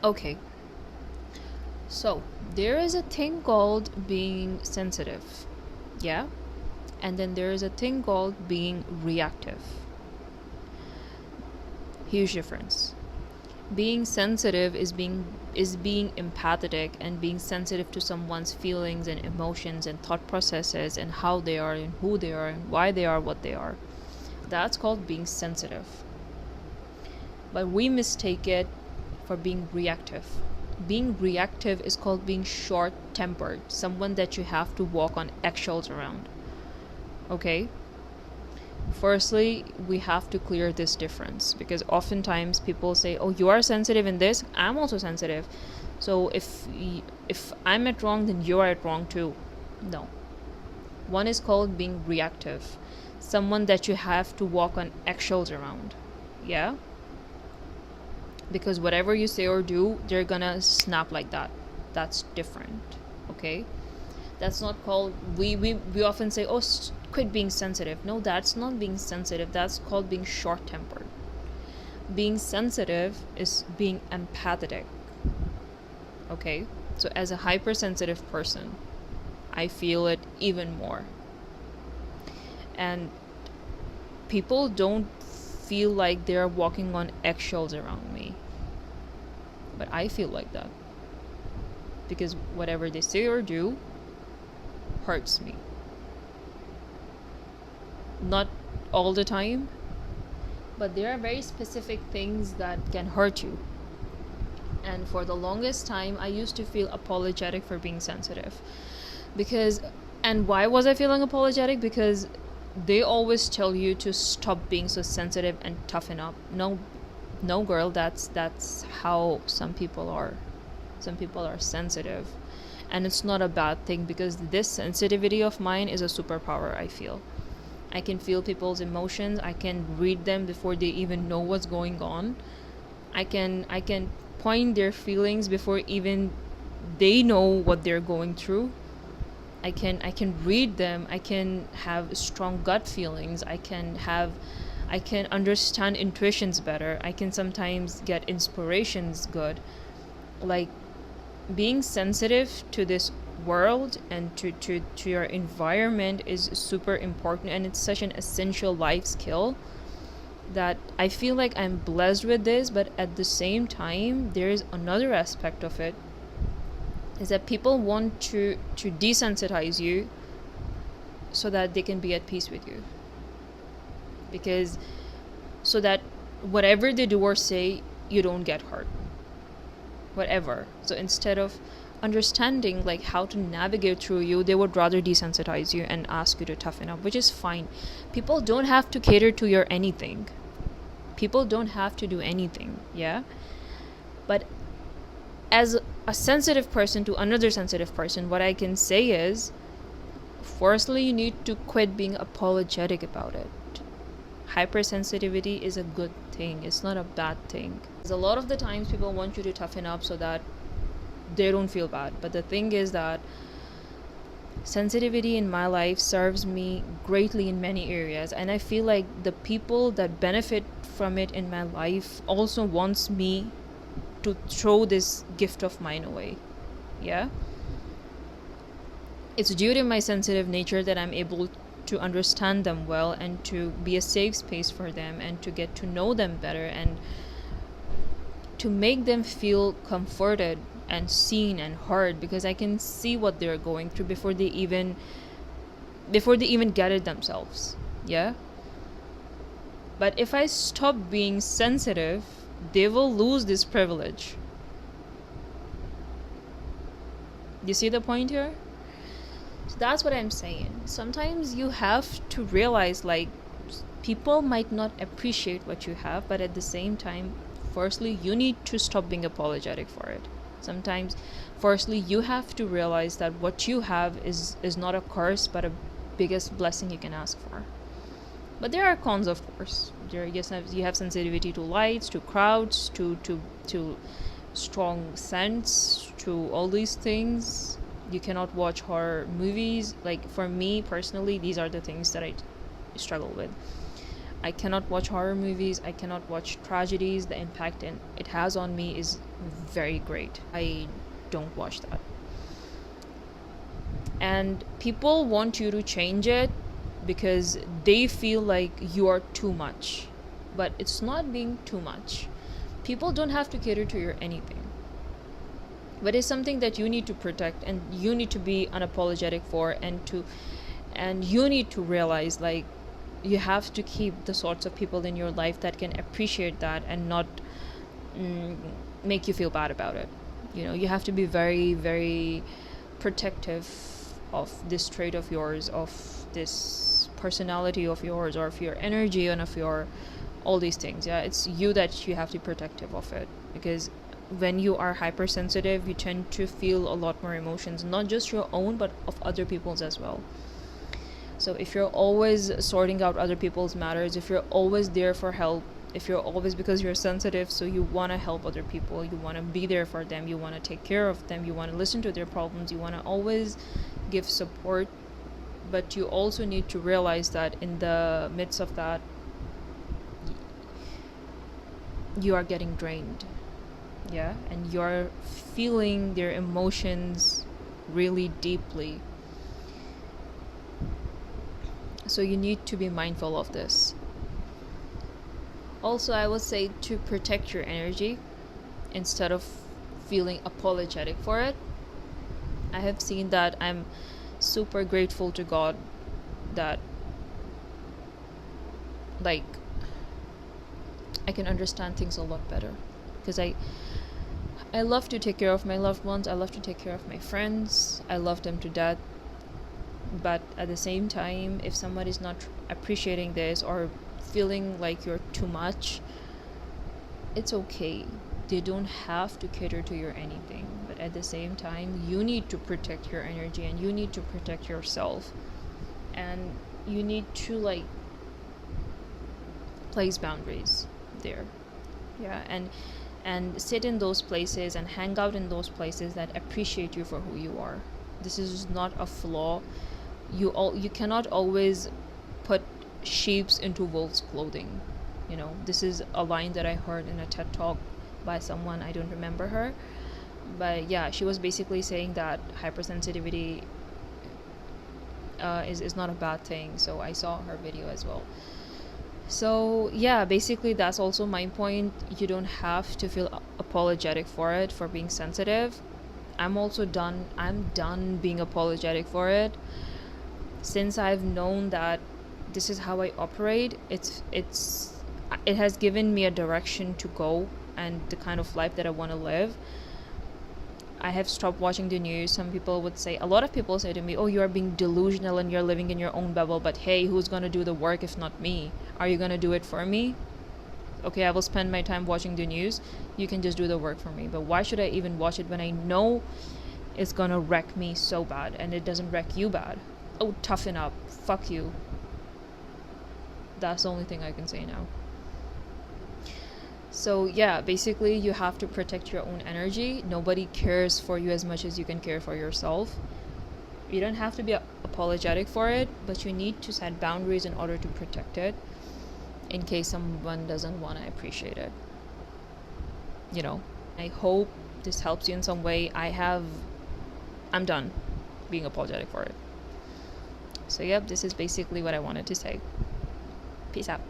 Okay, so there is a thing called being sensitive, yeah? And then there is a thing called being reactive. Huge difference. Being sensitive is being empathetic and being sensitive to someone's feelings and emotions and thought processes and how they are and who they are and why they are what they are. That's called being sensitive. But we mistake it for being reactive. Being reactive is called being short tempered, someone that you have to walk on eggshells around. Okay? Firstly, we have to clear this difference because oftentimes people say, "Oh, you are sensitive in this. I'm also sensitive. So if I'm at wrong, then you are at wrong too." No. One is called being reactive, someone that you have to walk on eggshells around. Yeah? Because whatever you say or do, they're gonna snap like that. That's different. Okay? That's not called, we often say, "Oh, quit being sensitive." No, that's not being sensitive. That's called being short tempered. Being sensitive is being empathetic. Okay? So as a hypersensitive person, I feel it even more. And people don't feel like they're walking on eggshells around me. But I feel like that. Because whatever they say or do hurts me. Not all the time, but there are very specific things that can hurt you. And for the longest time, I used to feel apologetic for being sensitive. And why was I feeling apologetic? Because they always tell you to stop being so sensitive and toughen up. No, no, girl, that's how some people are. Some people are sensitive. And it's not a bad thing because this sensitivity of mine is a superpower, I feel. I can feel people's emotions. I can read them before they even know what's going on. I can point their feelings before even they know what they're going through. I can read them. I can have strong gut feelings. I can understand intuitions better. I can sometimes get inspirations good. Like, being sensitive to this world and to your environment is super important, and it's such an essential life skill that I feel like I'm blessed with this. But at the same time, there is another aspect of it, is that people want to desensitize you so that they can be at peace with you, because so that whatever they do or say, you don't get hurt, whatever. So instead of understanding like how to navigate through you, they would rather desensitize you and ask you to toughen up, which is fine. People don't have to cater to your anything. People don't have to do anything, yeah? But as a sensitive person to another sensitive person, what I can say is, firstly, you need to quit being apologetic about it. Hypersensitivity is a good thing. It's not a bad thing. Because a lot of the times people want you to toughen up so that they don't feel bad. But the thing is that sensitivity in my life serves me greatly in many areas, and I feel like the people that benefit from it in my life also wants me to throw this gift of mine away. Yeah? It's due to my sensitive nature that I'm able to understand them well and to be a safe space for them and to get to know them better and to make them feel comforted and seen and heard, because I can see what they're going through before they even get it themselves. Yeah? But if I stop being sensitive, they will lose this privilege. You see the point here? So that's what I'm saying. Sometimes you have to realize, like, people might not appreciate what you have, but at the same time, firstly, you need to stop being apologetic for it. Sometimes, firstly, you have to realize that what you have is not a curse, but a biggest blessing you can ask for. But there are cons, of course. You have sensitivity to lights, to crowds, to strong scents, to all these things. You cannot watch horror movies. Like, for me personally, these are the things that I struggle with. I cannot watch horror movies, I cannot watch tragedies. The impact it has on me is very great. I don't watch that. And people want you to change it because they feel like you are too much. But it's not being too much. People don't have to cater to your anything. But it's something that you need to protect and you need to be unapologetic for, and you need to realize, like, you have to keep the sorts of people in your life that can appreciate that and not make you feel bad about it. You have to be very, very protective of this trait of yours, of this personality of yours, or of your energy, and of your all these things. Yeah, it's you that you have to be protective of it, because when you are hypersensitive, you tend to feel a lot more emotions, not just your own but of other people's as well. So if you're always sorting out other people's matters, if you're always there for help, if you're always, because you're sensitive, so you want to help other people, you want to be there for them, you want to take care of them, you want to listen to their problems, you want to always give support, but you also need to realize that in the midst of that, you are getting drained. Yeah, and you're feeling their emotions really deeply. So you need to be mindful of this. Also, I would say to protect your energy instead of feeling apologetic for it. I have seen that. I'm super grateful to God that, like, I can understand things a lot better, because I love to take care of my loved ones, I love to take care of my friends, I love them to death. But at the same time, if somebody's not appreciating this or feeling like you're too much, it's okay. They don't have to cater to your anything. But at the same time, you need to protect your energy and you need to protect yourself. And you need to, like, place boundaries there. Yeah, and sit in those places and hang out in those places that appreciate you for who you are. This is not a flaw. You cannot always put sheeps into wolves' clothing. This is a line that I heard in a TED talk by someone, I don't remember her, but yeah, she was basically saying that hypersensitivity is not a bad thing. So I saw her video as well. So yeah, basically that's also my point. You don't have to feel apologetic for it, for being sensitive. I'm done being apologetic for it. Since I've known that this is how I operate, it has given me a direction to go and the kind of life that I want to live. I have stopped watching the news. A lot of people say to me, oh, you are being delusional and you're living in your own bubble, but hey, who's going to do the work if not me? Are you going to do it for me? Okay, I will spend my time watching the news. You can just do the work for me. But why should I even watch it when I know it's going to wreck me so bad, and it doesn't wreck you bad? Oh, toughen up. Fuck you. That's the only thing I can say now. So yeah, basically you have to protect your own energy. Nobody cares for you as much as you can care for yourself. You don't have to be apologetic for it, but you need to set boundaries in order to protect it in case someone doesn't want to appreciate it. I hope this helps you in some way. I'm done being apologetic for it. So yep, this is basically what I wanted to say. Peace out.